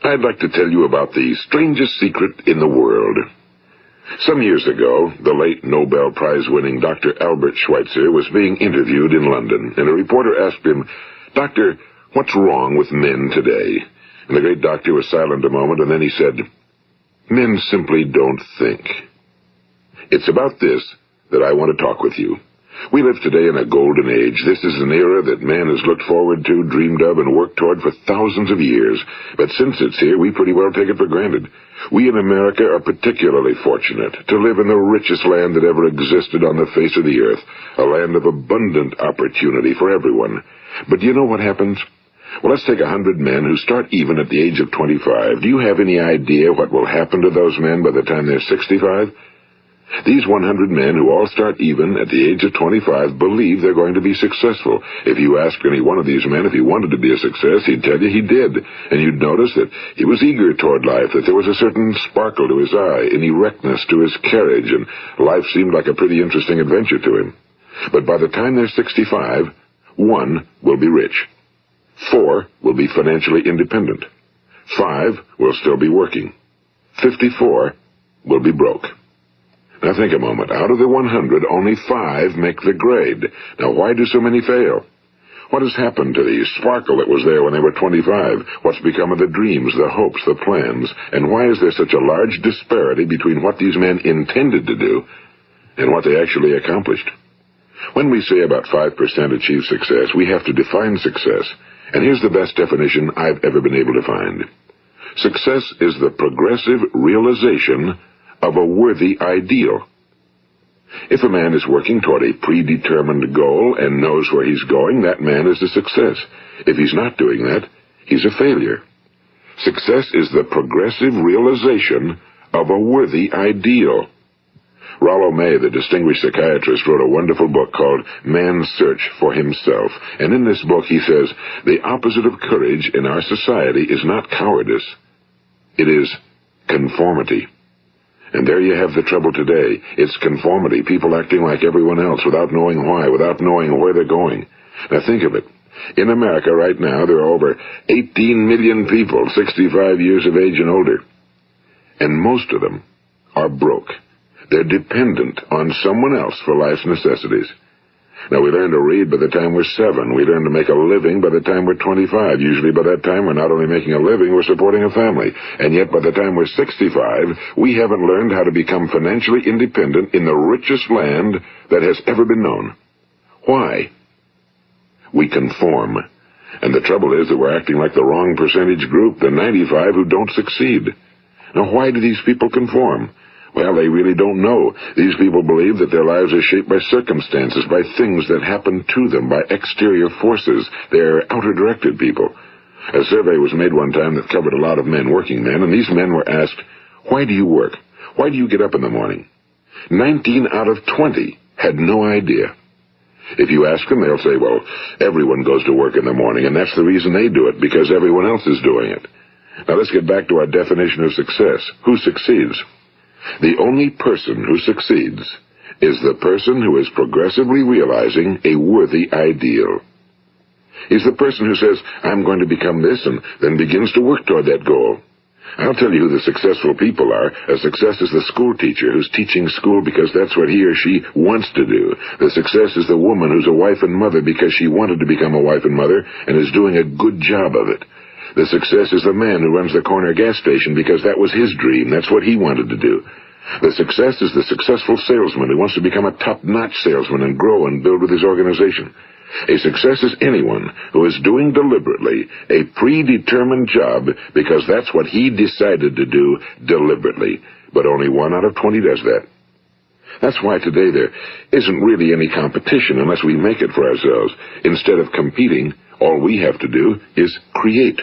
I'd like to tell you about the strangest secret in the world. Some years ago, the late Nobel Prize-winning Dr. Albert Schweitzer was being interviewed in London, and a reporter asked him, "Doctor, what's wrong with men today?" And the great doctor was silent a moment, and then he said, "Men simply don't think." It's about this that I want to talk with you. We live today in a golden age. This is an era that man has looked forward to, dreamed of, and worked toward for thousands of years. But since it's here, we pretty well take it for granted. We in America are particularly fortunate to live in the richest land that ever existed on the face of the earth, a land of abundant opportunity for everyone. But do you know what happens? Well, let's take 100 men who start even at the age of 25. Do you have any idea what will happen to those men by the time they're 65? These 100 men who all start even at the age of 25 believe they're going to be successful. If you asked any one of these men if he wanted to be a success, he'd tell you he did. And you'd notice that he was eager toward life, that there was a certain sparkle to his eye, an erectness to his carriage, and life seemed like a pretty interesting adventure to him. But by the time they're 65, 1 will be rich. 4 will be financially independent. 5 will still be working. 54 will be broke. Now think a moment. Out of the 100, only 5 make the grade. Now why do so many fail? What has happened to the sparkle that was there when they were 25? What's become of the dreams, the hopes, the plans? And why is there such a large disparity between what these men intended to do and what they actually accomplished? When we say about 5% achieve success, we have to define success. And here's the best definition I've ever been able to find. Success is the progressive realization of a worthy ideal. If a man is working toward a predetermined goal and knows where he's going, that man is a success. If he's not doing that, he's a failure. Success is the progressive realization of a worthy ideal. Rollo May, the distinguished psychiatrist, wrote a wonderful book called Man's Search for Himself. And in this book he says, the opposite of courage in our society is not cowardice. It is conformity. And there you have the trouble today. It's conformity, people acting like everyone else without knowing why, without knowing where they're going. Now think of it. In America right now, there are over 18 million people 65 years of age and older. And most of them are broke. They're dependent on someone else for life's necessities. Now, we learn to read by the time we're 7. We learn to make a living by the time we're 25. Usually by that time, we're not only making a living, we're supporting a family. And yet, by the time we're 65, we haven't learned how to become financially independent in the richest land that has ever been known. Why? We conform. And the trouble is that we're acting like the wrong percentage group, the 95 who don't succeed. Now, why do these people conform? Well, they really don't know. These people believe that their lives are shaped by circumstances, by things that happen to them, by exterior forces. They're outer-directed people. A survey was made one time that covered a lot of men, working men, and these men were asked, "Why do you work? Why do you get up in the morning?" 19 out of 20 had no idea. If you ask them, they'll say, well, everyone goes to work in the morning, and that's the reason they do it, because everyone else is doing it. Now let's get back to our definition of success. Who succeeds? The only person who succeeds is the person who is progressively realizing a worthy ideal. He's the person who says, I'm going to become this, and then begins to work toward that goal. I'll tell you who the successful people are. A success is the school teacher who's teaching school because that's what he or she wants to do. The success is the woman who's a wife and mother because she wanted to become a wife and mother and is doing a good job of it. The success is the man who runs the corner gas station because that was his dream. That's what he wanted to do. The success is the successful salesman who wants to become a top-notch salesman and grow and build with his organization. A success is anyone who is doing deliberately a predetermined job because that's what he decided to do deliberately. But only 1 out of 20 does that. That's why today there isn't really any competition unless we make it for ourselves. Instead of competing, all we have to do is create.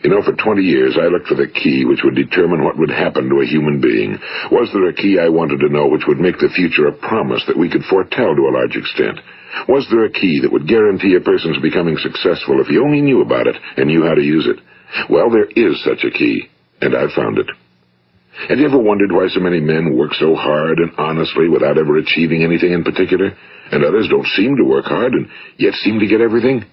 You know, for 20 years, I looked for the key which would determine what would happen to a human being. Was there a key I wanted to know which would make the future a promise that we could foretell to a large extent? Was there a key that would guarantee a person's becoming successful if he only knew about it and knew how to use it? Well, there is such a key, and I've found it. Have you ever wondered why so many men work so hard and honestly without ever achieving anything in particular, and others don't seem to work hard and yet seem to get everything?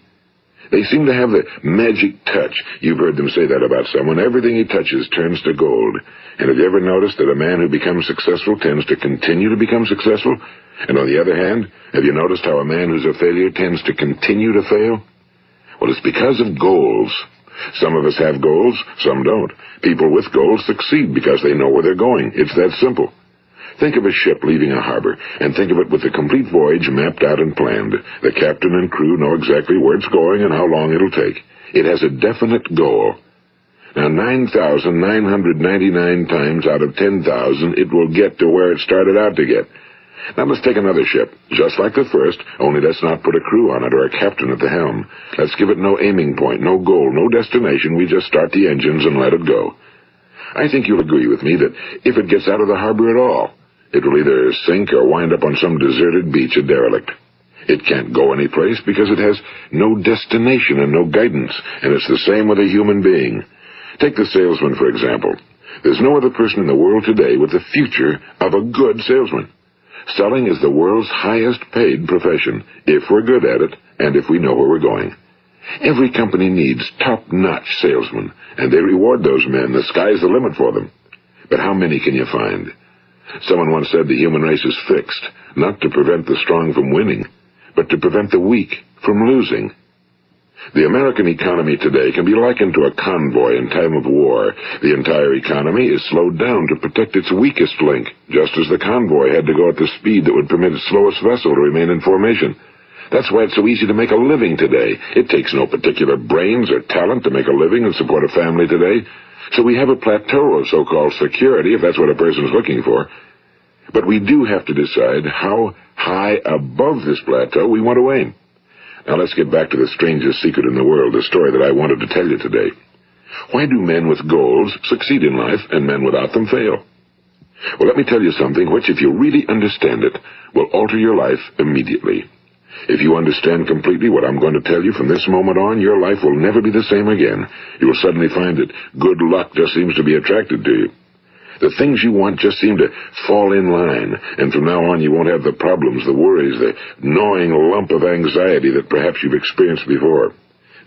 They seem to have the magic touch. You've heard them say that about someone. Everything he touches turns to gold. And have you ever noticed that a man who becomes successful tends to continue to become successful? And on the other hand, have you noticed how a man who's a failure tends to continue to fail? Well, it's because of goals. Some of us have goals, some don't. People with goals succeed because they know where they're going. It's that simple. Think of a ship leaving a harbor, and think of it with the complete voyage mapped out and planned. The captain and crew know exactly where it's going and how long it'll take. It has a definite goal. Now, 9,999 times out of 10,000, it will get to where it started out to get. Now let's take another ship, just like the first, only let's not put a crew on it or a captain at the helm. Let's give it no aiming point, no goal, no destination. We just start the engines and let it go. I think you'll agree with me that if it gets out of the harbor at all, it will either sink or wind up on some deserted beach, a derelict. It can't go anyplace because it has no destination and no guidance, and it's the same with a human being. Take the salesman, for example. There's no other person in the world today with the future of a good salesman. Selling is the world's highest paid profession, if we're good at it and if we know where we're going. Every company needs top-notch salesmen, and they reward those men. The sky's the limit for them. But how many can you find? Someone once said the human race is fixed, not to prevent the strong from winning, but to prevent the weak from losing. The American economy today can be likened to a convoy in time of war. The entire economy is slowed down to protect its weakest link, just as the convoy had to go at the speed that would permit its slowest vessel to remain in formation. That's why it's so easy to make a living today. It takes no particular brains or talent to make a living and support a family today. So we have a plateau of so-called security, if that's what a person's looking for. But we do have to decide how high above this plateau we want to aim. Now let's get back to the strangest secret in the world, the story that I wanted to tell you today. Why do men with goals succeed in life and men without them fail? Well, let me tell you something which, if you really understand it, will alter your life immediately. If you understand completely what I'm going to tell you from this moment on, your life will never be the same again. You will suddenly find that good luck just seems to be attracted to you. The things you want just seem to fall in line, and from now on you won't have the problems, the worries, the gnawing lump of anxiety that perhaps you've experienced before.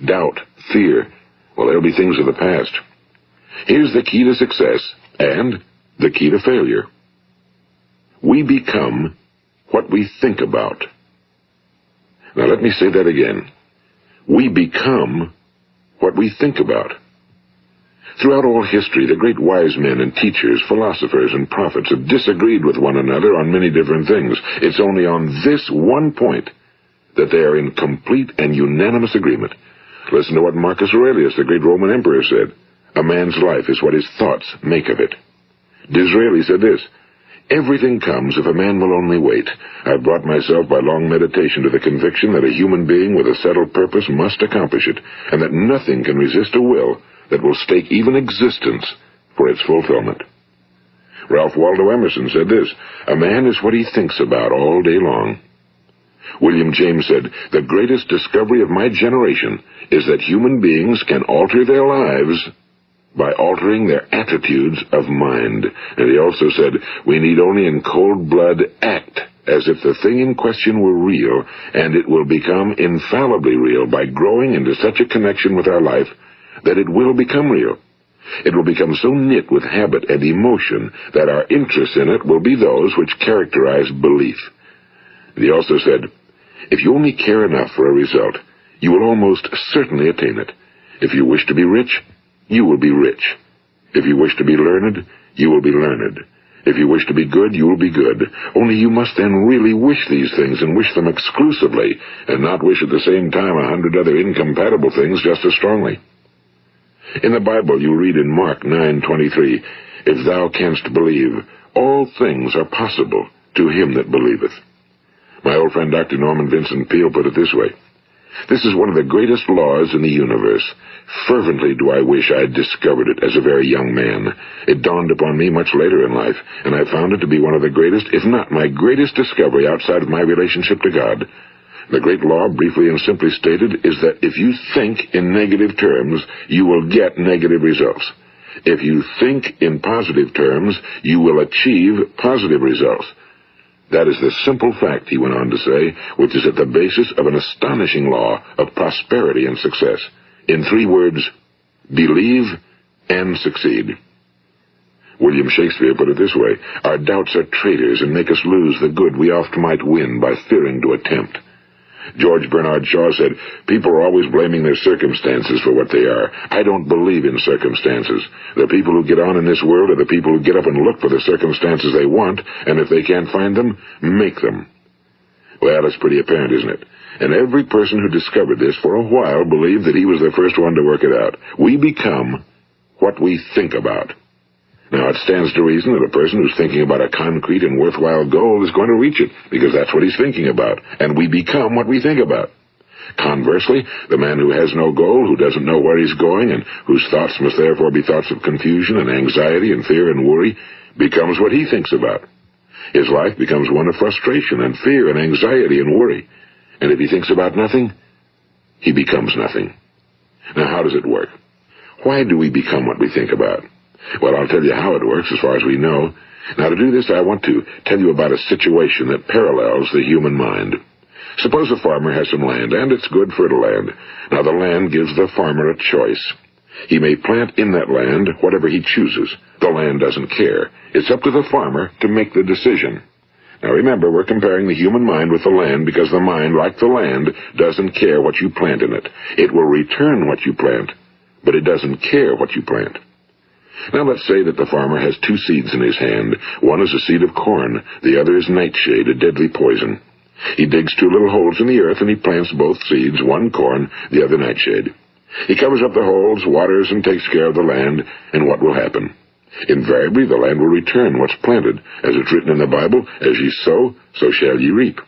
Doubt, fear, well, they'll be things of the past. Here's the key to success and the key to failure. We become what we think about. Now let me say that again. We become what we think about. Throughout all history, the great wise men and teachers, philosophers and prophets have disagreed with one another on many different things. It's only on this one point that they are in complete and unanimous agreement. Listen to what Marcus Aurelius, the great Roman emperor, said. A man's life is what his thoughts make of it. Disraeli said this, everything comes if a man will only wait. I've brought myself by long meditation to the conviction that a human being with a settled purpose must accomplish it, and that nothing can resist a will that will stake even existence for its fulfillment. Ralph Waldo Emerson said this, a man is what he thinks about all day long. William James said, the greatest discovery of my generation is that human beings can alter their lives by altering their attitudes of mind. And he also said, we need only in cold blood act as if the thing in question were real, and it will become infallibly real by growing into such a connection with our life that it will become real. It will become so knit with habit and emotion that our interest in it will be those which characterize belief. And he also said, if you only care enough for a result, you will almost certainly attain it. If you wish to be rich, you will be rich. If you wish to be learned, you will be learned. If you wish to be good, you will be good. Only you must then really wish these things and wish them exclusively, and not wish at the same time 100 other incompatible things just as strongly. In the Bible you read in Mark 9:23, if thou canst believe, all things are possible to him that believeth. My old friend Dr. Norman Vincent Peale put it this way, this is one of the greatest laws in the universe. Fervently do I wish I had discovered it as a very young man. It dawned upon me much later in life, and I found it to be one of the greatest, if not my greatest discovery outside of my relationship to God. The great law, briefly and simply stated, is that if you think in negative terms, you will get negative results. If you think in positive terms, you will achieve positive results. That is the simple fact, he went on to say, which is at the basis of an astonishing law of prosperity and success. In 3 words, believe and succeed. William Shakespeare put it this way: our doubts are traitors and make us lose the good we oft might win by fearing to attempt. George Bernard Shaw said, people are always blaming their circumstances for what they are. I don't believe in circumstances. The people who get on in this world are the people who get up and look for the circumstances they want, and if they can't find them, make them. Well, it's pretty apparent, isn't it? And every person who discovered this for a while believed that he was the first one to work it out. We become what we think about. Now, it stands to reason that a person who's thinking about a concrete and worthwhile goal is going to reach it, because that's what he's thinking about, and we become what we think about. Conversely, the man who has no goal, who doesn't know where he's going, and whose thoughts must therefore be thoughts of confusion and anxiety and fear and worry, becomes what he thinks about. His life becomes one of frustration and fear and anxiety and worry. And if he thinks about nothing, he becomes nothing. Now, how does it work? Why do we become what we think about? Well, I'll tell you how it works as far as we know. Now, to do this, I want to tell you about a situation that parallels the human mind. Suppose a farmer has some land, and it's good fertile land. Now, the land gives the farmer a choice. He may plant in that land whatever he chooses. The land doesn't care. It's up to the farmer to make the decision. Now, remember, we're comparing the human mind with the land because the mind, like the land, doesn't care what you plant in it. It will return what you plant, but it doesn't care what you plant. Now, let's say that the farmer has 2 seeds in his hand. One is a seed of corn. The other is nightshade, a deadly poison. He digs 2 little holes in the earth, and he plants both seeds, one corn, the other nightshade. He covers up the holes, waters, and takes care of the land, and what will happen? Invariably, the land will return what's planted. As it's written in the Bible, as ye sow, so shall ye reap.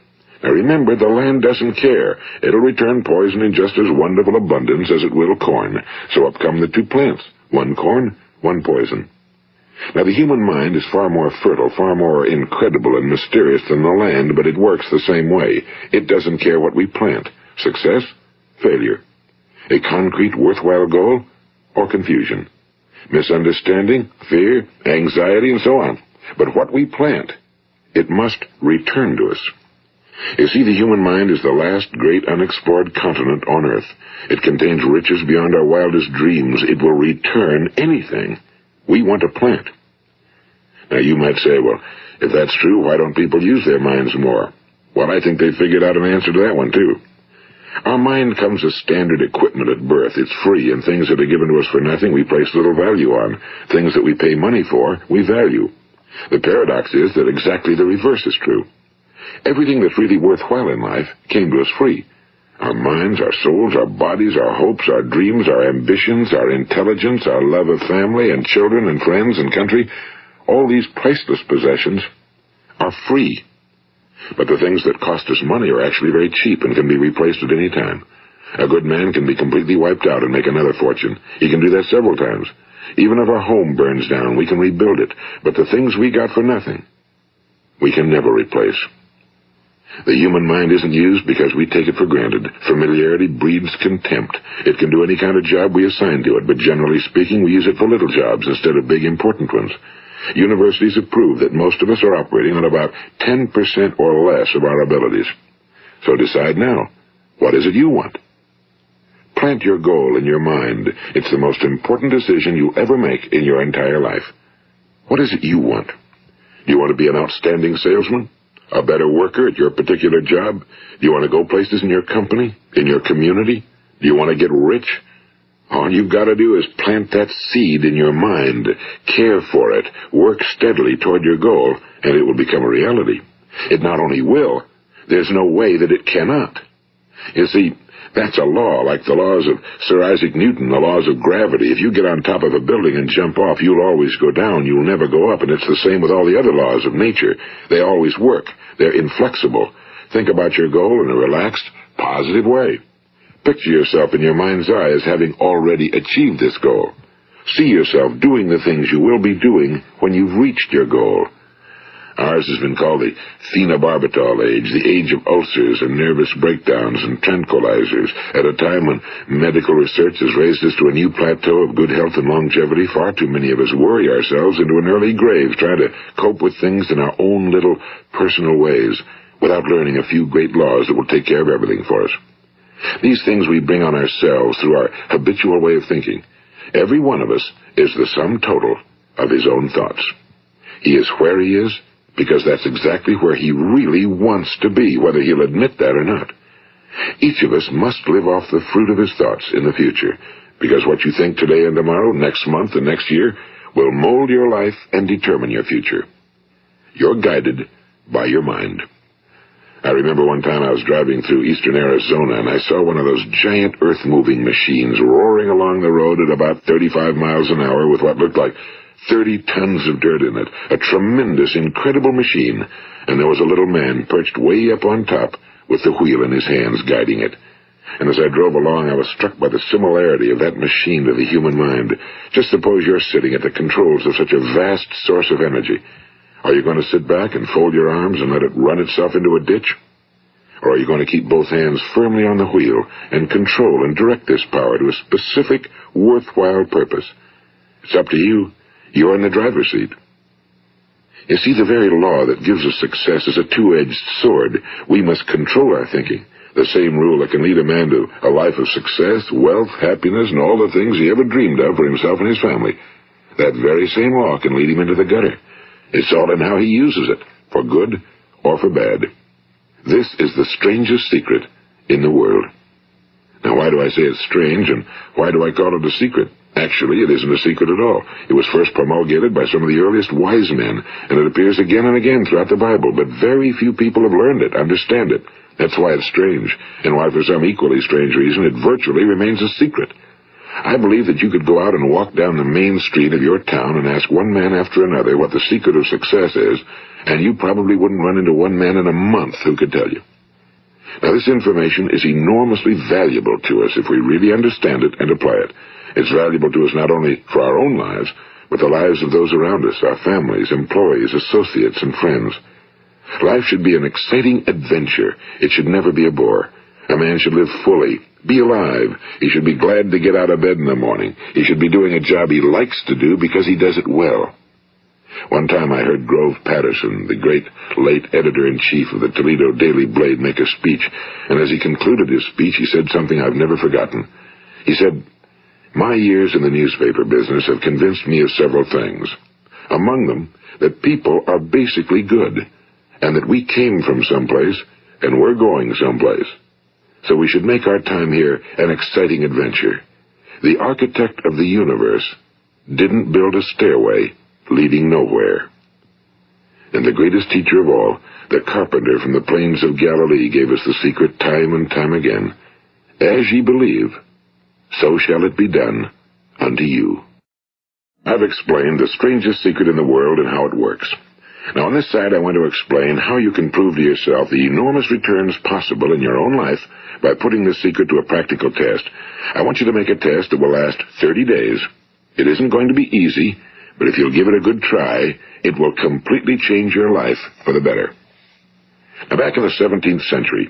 Now remember, the land doesn't care. It'll return poison in just as wonderful abundance as it will corn. So up come the 2 plants, one corn, one poison. Now, the human mind is far more fertile, far more incredible and mysterious than the land, but it works the same way. It doesn't care what we plant. Success, failure. A concrete, worthwhile goal, or confusion. Misunderstanding, fear, anxiety, and so on. But what we plant, it must return to us. You see, the human mind is the last great unexplored continent on Earth. It contains riches beyond our wildest dreams. It will return anything we want to plant. Now, you might say, well, if that's true, why don't people use their minds more? Well, I think they figured out an answer to that one, too. Our mind comes as standard equipment at birth. It's free, and things that are given to us for nothing we place little value on. Things that we pay money for, we value. The paradox is that exactly the reverse is true. Everything that's really worthwhile in life came to us free. Our minds, our souls, our bodies, our hopes, our dreams, our ambitions, our intelligence, our love of family and children and friends and country, all these priceless possessions are free. But the things that cost us money are actually very cheap and can be replaced at any time. A good man can be completely wiped out and make another fortune. He can do that several times. Even if our home burns down, we can rebuild it. But the things we got for nothing, we can never replace. The human mind isn't used because we take it for granted. Familiarity breeds contempt. It can do any kind of job we assign to it, but generally speaking, we use it for little jobs instead of big, important ones. Universities have proved that most of us are operating on about 10% or less of our abilities. So decide now, what is it you want? Plant your goal in your mind. It's the most important decision you'll ever make in your entire life. What is it you want? Do you want to be an outstanding salesman? A better worker at your particular job? Do you want to go places in your company? In your community? Do you want to get rich? All you've got to do is plant that seed in your mind, care for it, work steadily toward your goal, and it will become a reality. It not only will, there's no way that it cannot. You see, that's a law, like the laws of Sir Isaac Newton, the laws of gravity. If you get on top of a building and jump off, you'll always go down. You'll never go up, and it's the same with all the other laws of nature. They always work. They're inflexible. Think about your goal in a relaxed, positive way. Picture yourself in your mind's eye as having already achieved this goal. See yourself doing the things you will be doing when you've reached your goal. Ours has been called the phenobarbital age, the age of ulcers and nervous breakdowns and tranquilizers. At a time when medical research has raised us to a new plateau of good health and longevity, far too many of us worry ourselves into an early grave trying to cope with things in our own little personal ways without learning a few great laws that will take care of everything for us. These things we bring on ourselves through our habitual way of thinking. Every one of us is the sum total of his own thoughts. He is where he is because that's exactly where he really wants to be, whether he'll admit that or not. Each of us must live off the fruit of his thoughts in the future, because what you think today and tomorrow, next month and next year, will mold your life and determine your future. You're guided by your mind. I remember one time I was driving through eastern Arizona, and I saw one of those giant earth-moving machines roaring along the road at about 35 miles an hour with what looked like 30 tons of dirt in it. A tremendous, incredible machine, and there was a little man perched way up on top with the wheel in his hands guiding it. And as I drove along, I was struck by the similarity of that machine to the human mind. Just suppose you're sitting at the controls of such a vast source of energy. Are you going to sit back and fold your arms and let it run itself into a ditch? Or are you going to keep both hands firmly on the wheel and control and direct this power to a specific, worthwhile purpose? It's up to you. You're in the driver's seat. You see, the very law that gives us success is a two-edged sword. We must control our thinking. The same rule that can lead a man to a life of success, wealth, happiness, and all the things he ever dreamed of for himself and his family. That very same law can lead him into the gutter. It's all in how he uses it, for good or for bad. This is the strangest secret in the world. Now, why do I say it's strange, and why do I call it a secret? Actually, it isn't a secret at all. It was first promulgated by some of the earliest wise men, and it appears again and again throughout the Bible, but very few people have learned it, understand it. That's why it's strange, and why for some equally strange reason it virtually remains a secret. I believe that you could go out and walk down the main street of your town and ask one man after another what the secret of success is, and you probably wouldn't run into one man in a month who could tell you. Now, this information is enormously valuable to us if we really understand it and apply it. It's valuable to us not only for our own lives, but the lives of those around us, our families, employees, associates, and friends. Life should be an exciting adventure. It should never be a bore. A man should live fully, be alive. He should be glad to get out of bed in the morning. He should be doing a job he likes to do because he does it well. One time I heard Grove Patterson, the great late editor-in-chief of the Toledo Daily Blade, make a speech, and as he concluded his speech, he said something I've never forgotten. He said, "My years in the newspaper business have convinced me of several things. Among them, that people are basically good, and that we came from someplace, and we're going someplace. So we should make our time here an exciting adventure. The architect of the universe didn't build a stairway leading nowhere." And the greatest teacher of all, the carpenter from the plains of Galilee, gave us the secret time and time again. As ye believe, so shall it be done unto you. I've explained the strangest secret in the world and how it works. Now, on this side, I want to explain how you can prove to yourself the enormous returns possible in your own life by putting this secret to a practical test. I want you to make a test that will last 30 days. It isn't going to be easy, but if you'll give it a good try, it will completely change your life for the better. Now, back in the 17th century,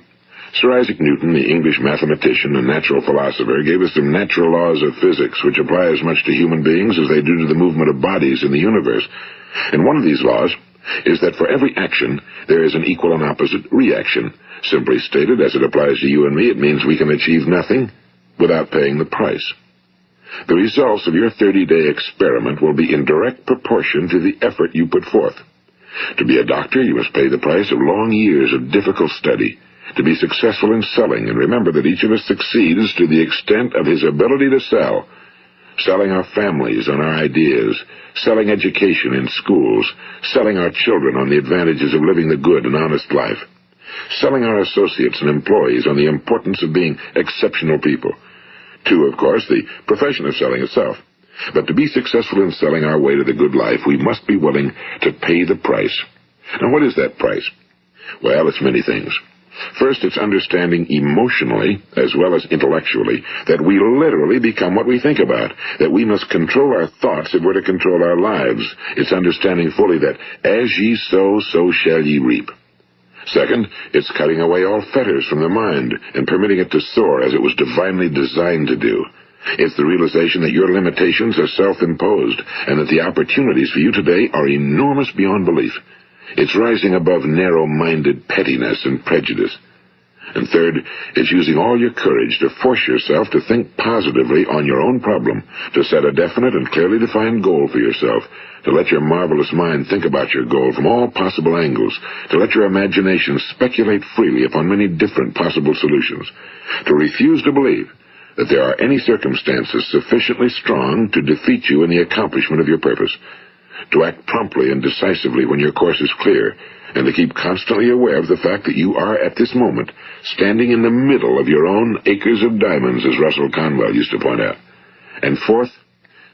Sir Isaac Newton, the English mathematician and natural philosopher, gave us some natural laws of physics which apply as much to human beings as they do to the movement of bodies in the universe. And one of these laws is that for every action, there is an equal and opposite reaction. Simply stated, as it applies to you and me, it means we can achieve nothing without paying the price. The results of your 30-day experiment will be in direct proportion to the effort you put forth. To be a doctor, you must pay the price of long years of difficult study. To be successful in selling, and remember that each of us succeeds to the extent of his ability to sell. Selling our families on our ideas, selling education in schools, selling our children on the advantages of living the good and honest life, selling our associates and employees on the importance of being exceptional people. To, of course, the profession of selling itself. But to be successful in selling our way to the good life, we must be willing to pay the price. Now, what is that price? Well, it's many things. First, it's understanding emotionally, as well as intellectually, that we literally become what we think about, that we must control our thoughts if we're to control our lives. It's understanding fully that as ye sow, so shall ye reap. Second, it's cutting away all fetters from the mind and permitting it to soar as it was divinely designed to do. It's the realization that your limitations are self-imposed and that the opportunities for you today are enormous beyond belief. It's rising above narrow-minded pettiness and prejudice. And third, it's using all your courage to force yourself to think positively on your own problem, to set a definite and clearly defined goal for yourself, to let your marvelous mind think about your goal from all possible angles, to let your imagination speculate freely upon many different possible solutions, to refuse to believe that there are any circumstances sufficiently strong to defeat you in the accomplishment of your purpose, to act promptly and decisively when your course is clear, and to keep constantly aware of the fact that you are, at this moment, standing in the middle of your own acres of diamonds, as Russell Conwell used to point out. And fourth,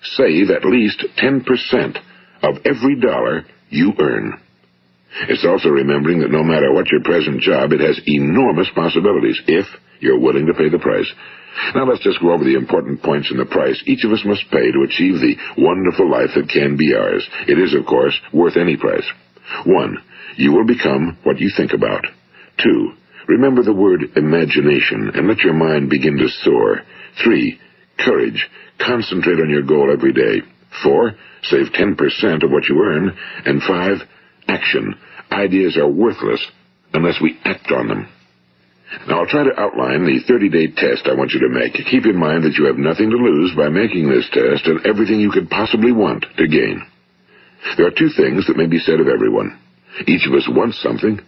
save at least 10% of every dollar you earn. It's also remembering that no matter what your present job, it has enormous possibilities, if you're willing to pay the price. Now let's just go over the important points in the price each of us must pay to achieve the wonderful life that can be ours. It is, of course, worth any price. 1. You will become what you think about. 2. Remember the word imagination and let your mind begin to soar. 3. Courage. Concentrate on your goal every day. 4. Save 10% of what you earn. And 5. Action. Ideas are worthless unless we act on them. Now, I'll try to outline the 30-day test I want you to make. Keep in mind that you have nothing to lose by making this test and everything you could possibly want to gain. There are 2 things that may be said of everyone. Each of us wants something,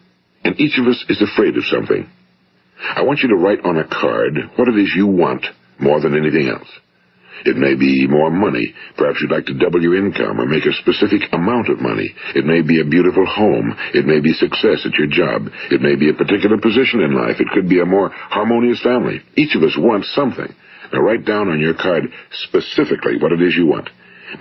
and each of us is afraid of something. I want you to write on a card what it is you want more than anything else. It may be more money. Perhaps you'd like to double your income or make a specific amount of money. It may be a beautiful home. It may be success at your job. It may be a particular position in life. It could be a more harmonious family. Each of us wants something. Now write down on your card specifically what it is you want.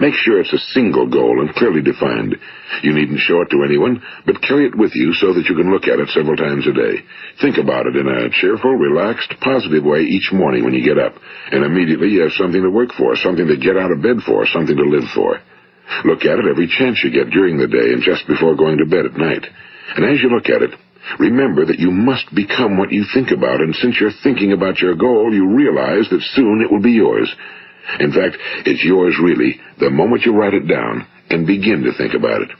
Make sure it's a single goal and clearly defined. You needn't show it to anyone, but carry it with you so that you can look at it several times a day. Think about it in a cheerful, relaxed, positive way each morning when you get up, and immediately you have something to work for, something to get out of bed for, something to live for. Look at it every chance you get during the day and just before going to bed at night. And as you look at it, remember that you must become what you think about, and since you're thinking about your goal, you realize that soon it will be yours. In fact, it's yours really the moment you write it down and begin to think about it.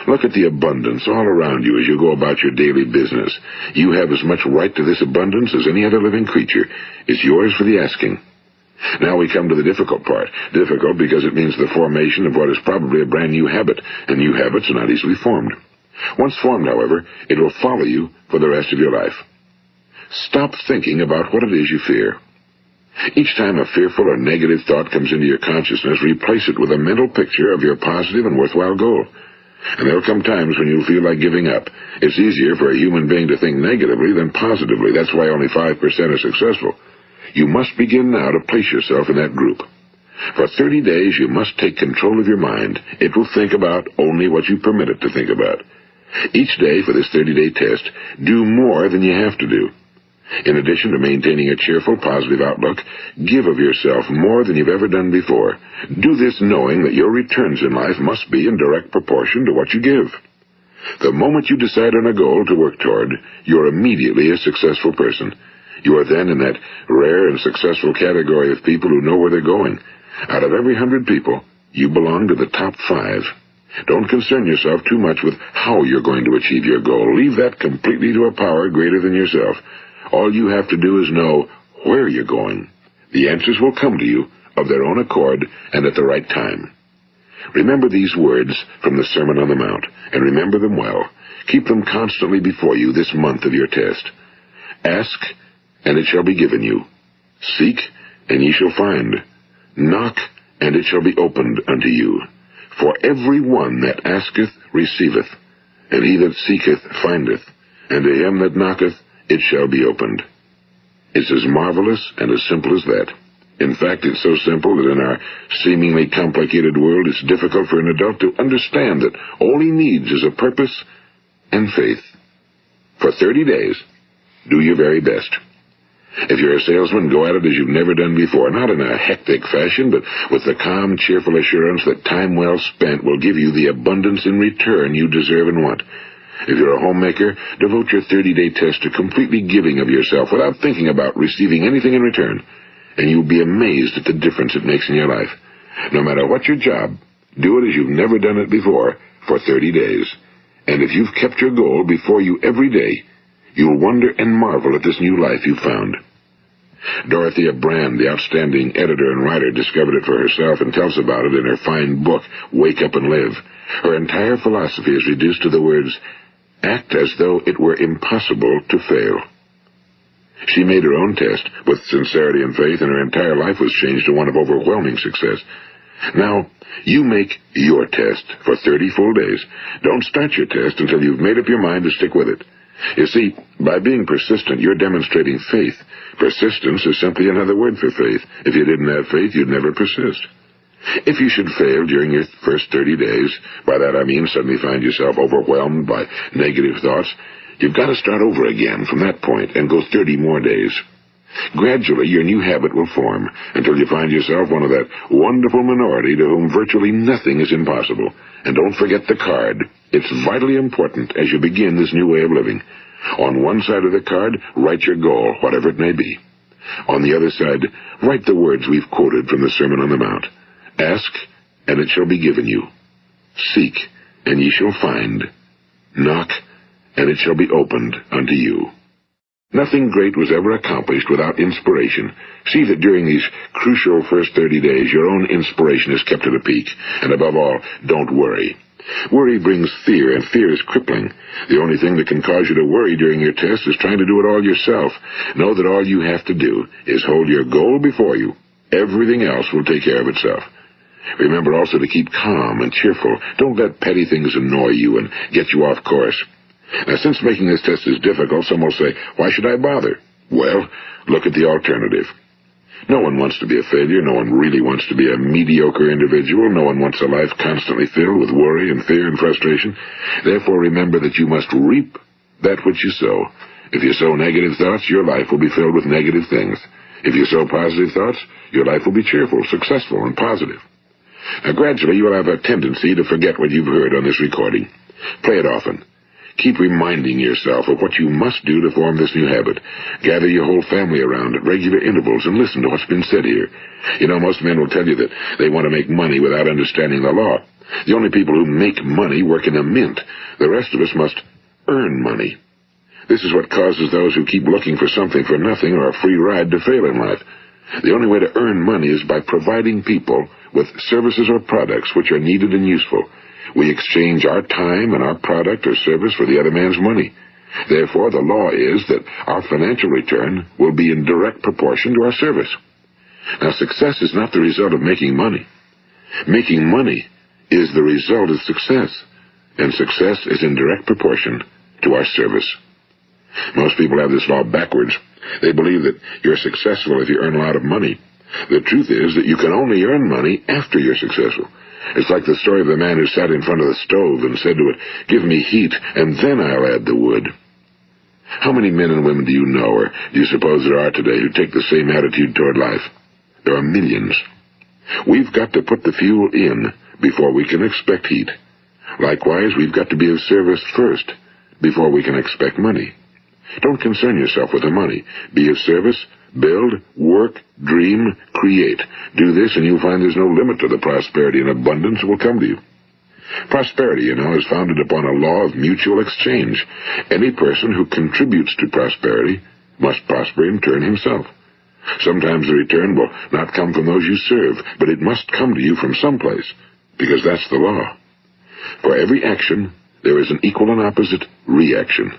Look at the abundance all around you as you go about your daily business. You have as much right to this abundance as any other living creature. It's yours for the asking. Now we come to the difficult part. Difficult because it means the formation of what is probably a brand new habit, and new habits are not easily formed. Once formed, however, it will follow you for the rest of your life. Stop thinking about what it is you fear. Each time a fearful or negative thought comes into your consciousness, replace it with a mental picture of your positive and worthwhile goal. And there will come times when you'll feel like giving up. It's easier for a human being to think negatively than positively. That's why only 5% are successful. You must begin now to place yourself in that group. For 30 days, you must take control of your mind. It will think about only what you permit it to think about. Each day for this 30-day test, do more than you have to do. In addition to maintaining a cheerful, positive outlook, give of yourself more than you've ever done before. Do this knowing that your returns in life must be in direct proportion to what you give. The moment you decide on a goal to work toward, you're immediately a successful person. You are then in that rare and successful category of people who know where they're going. Out of every 100 people, you belong to the top 5. Don't concern yourself too much with how you're going to achieve your goal. Leave that completely to a power greater than yourself. All you have to do is know where you're going. The answers will come to you of their own accord and at the right time. Remember these words from the Sermon on the Mount, and remember them well. Keep them constantly before you this month of your test. Ask, and it shall be given you. Seek, and ye shall find. Knock, and it shall be opened unto you. For every one that asketh receiveth, and he that seeketh findeth, and to him that knocketh it shall be opened. It's as marvelous and as simple as that. In fact, it's so simple that in our seemingly complicated world, it's difficult for an adult to understand that all he needs is a purpose and faith. For 30 days, Do your very best. If you're a salesman, go at it as you've never done before, not in a hectic fashion, but with the calm, cheerful assurance that time well spent will give you the abundance in return you deserve and want. If you're a homemaker, devote your 30-day test to completely giving of yourself without thinking about receiving anything in return, and you'll be amazed at the difference it makes in your life. No matter what your job, do it as you've never done it before for 30 days. And if you've kept your goal before you every day, you'll wonder and marvel at this new life you've found. Dorothea Brand, the outstanding editor and writer, discovered it for herself and tells about it in her fine book, Wake Up and Live. Her entire philosophy is reduced to the words, act as though it were impossible to fail. She made her own test with sincerity and faith, and her entire life was changed to one of overwhelming success. Now, you make your test for 30 full days. Don't start your test until you've made up your mind to stick with it. You see, by being persistent, you're demonstrating faith. Persistence is simply another word for faith. If you didn't have faith, you'd never persist. If you should fail during your first 30 days, by that I mean suddenly find yourself overwhelmed by negative thoughts, you've got to start over again from that point and go 30 more days. Gradually, your new habit will form until you find yourself one of that wonderful minority to whom virtually nothing is impossible. And don't forget the card. It's vitally important as you begin this new way of living. On one side of the card, write your goal, whatever it may be. On the other side, write the words we've quoted from the Sermon on the Mount. Ask, and it shall be given you. Seek, and ye shall find. Knock, and it shall be opened unto you. Nothing great was ever accomplished without inspiration. See that during these crucial first 30 days, your own inspiration is kept at a peak. And above all, don't worry. Worry brings fear, and fear is crippling. The only thing that can cause you to worry during your test is trying to do it all yourself. Know that all you have to do is hold your goal before you. Everything else will take care of itself. Remember also to keep calm and cheerful. Don't let petty things annoy you and get you off course. Now, since making this test is difficult, some will say, why should I bother? Well, look at the alternative. No one wants to be a failure. No one really wants to be a mediocre individual. No one wants a life constantly filled with worry and fear and frustration. Therefore, remember that you must reap that which you sow. If you sow negative thoughts, your life will be filled with negative things. If you sow positive thoughts, your life will be cheerful, successful, and positive. Now, gradually, you will have a tendency to forget what you've heard on this recording. Play it often. Keep reminding yourself of what you must do to form this new habit. Gather your whole family around at regular intervals and listen to what's been said here. You know, most men will tell you that they want to make money without understanding the law. The only people who make money work in a mint. The rest of us must earn money. This is what causes those who keep looking for something for nothing or a free ride to fail in life. The only way to earn money is by providing people with services or products which are needed and useful. We exchange our time and our product or service for the other man's money. Therefore, the law is that our financial return will be in direct proportion to our service. Now, success is not the result of making money. Making money is the result of success, and success is in direct proportion to our service. Most people have this law backwards. They believe that you're successful if you earn a lot of money. The truth is that you can only earn money after you're successful. It's like the story of the man who sat in front of the stove and said to it, "Give me heat, and then I'll add the wood." How many men and women do you know, or do you suppose there are today, who take the same attitude toward life? There are millions. We've got to put the fuel in before we can expect heat. Likewise, we've got to be of service first before we can expect money. Don't concern yourself with the money. Be of service. Build, work, dream, create. Do this, and you'll find there's no limit to the prosperity and abundance that will come to you. Prosperity, you know, is founded upon a law of mutual exchange. Any person who contributes to prosperity must prosper in turn himself. Sometimes the return will not come from those you serve, but it must come to you from someplace, because that's the law. For every action, there is an equal and opposite reaction.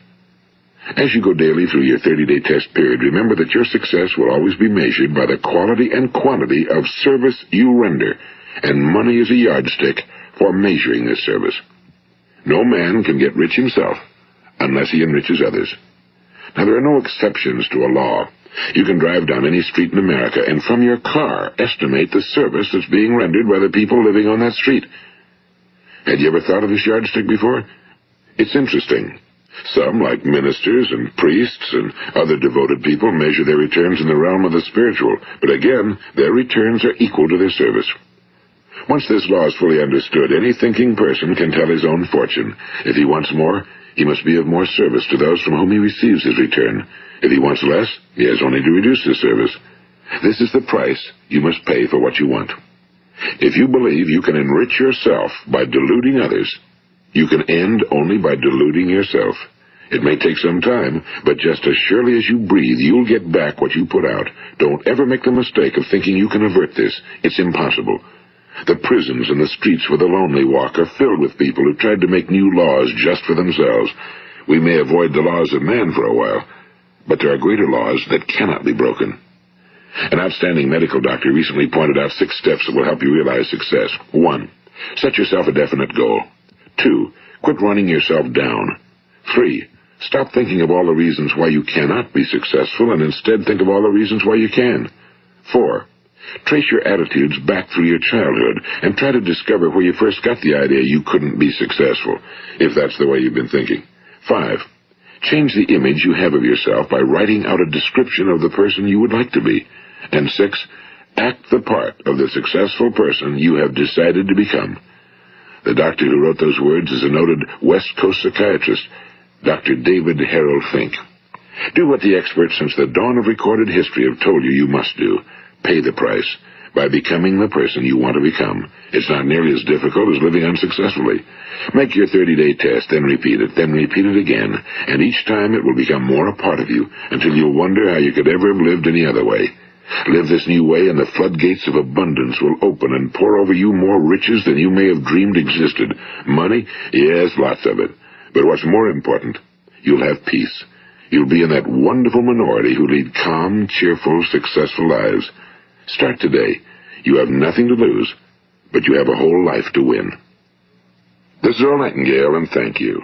As you go daily through your 30-day test period, remember that your success will always be measured by the quality and quantity of service you render, and money is a yardstick for measuring this service. No man can get rich himself unless he enriches others. Now, there are no exceptions to a law. You can drive down any street in America and from your car estimate the service that's being rendered by the people living on that street. Had you ever thought of this yardstick before? It's interesting. Some, like ministers and priests and other devoted people, measure their returns in the realm of the spiritual, but again, their returns are equal to their service. Once this law is fully understood, any thinking person can tell his own fortune. If he wants more, he must be of more service to those from whom he receives his return. If he wants less, he has only to reduce his service. This is the price you must pay for what you want. If you believe you can enrich yourself by deluding others, you can end only by deluding yourself. It may take some time, but just as surely as you breathe, you'll get back what you put out. Don't ever make the mistake of thinking you can avert this. It's impossible. The prisons and the streets where the lonely walk are filled with people who tried to make new laws just for themselves. We may avoid the laws of man for a while, but there are greater laws that cannot be broken. An outstanding medical doctor recently pointed out 6 steps that will help you realize success. 1. Set yourself a definite goal. 2. Quit running yourself down. 3. Stop thinking of all the reasons why you cannot be successful and instead think of all the reasons why you can. 4. Trace your attitudes back through your childhood and try to discover where you first got the idea you couldn't be successful, if that's the way you've been thinking. 5. Change the image you have of yourself by writing out a description of the person you would like to be. And 6. Act the part of the successful person you have decided to become. The doctor who wrote those words is a noted West Coast psychiatrist, Dr. David Harold Fink. Do what the experts since the dawn of recorded history have told you you must do. Pay the price by becoming the person you want to become. It's not nearly as difficult as living unsuccessfully. Make your 30-day test, then repeat it again, and each time it will become more a part of you until you'll wonder how you could ever have lived any other way. Live this new way, and the floodgates of abundance will open and pour over you more riches than you may have dreamed existed. Money? Yes, lots of it. But what's more important, you'll have peace. You'll be in that wonderful minority who lead calm, cheerful, successful lives. Start today. You have nothing to lose, but you have a whole life to win. This is Earl Nightingale, and thank you.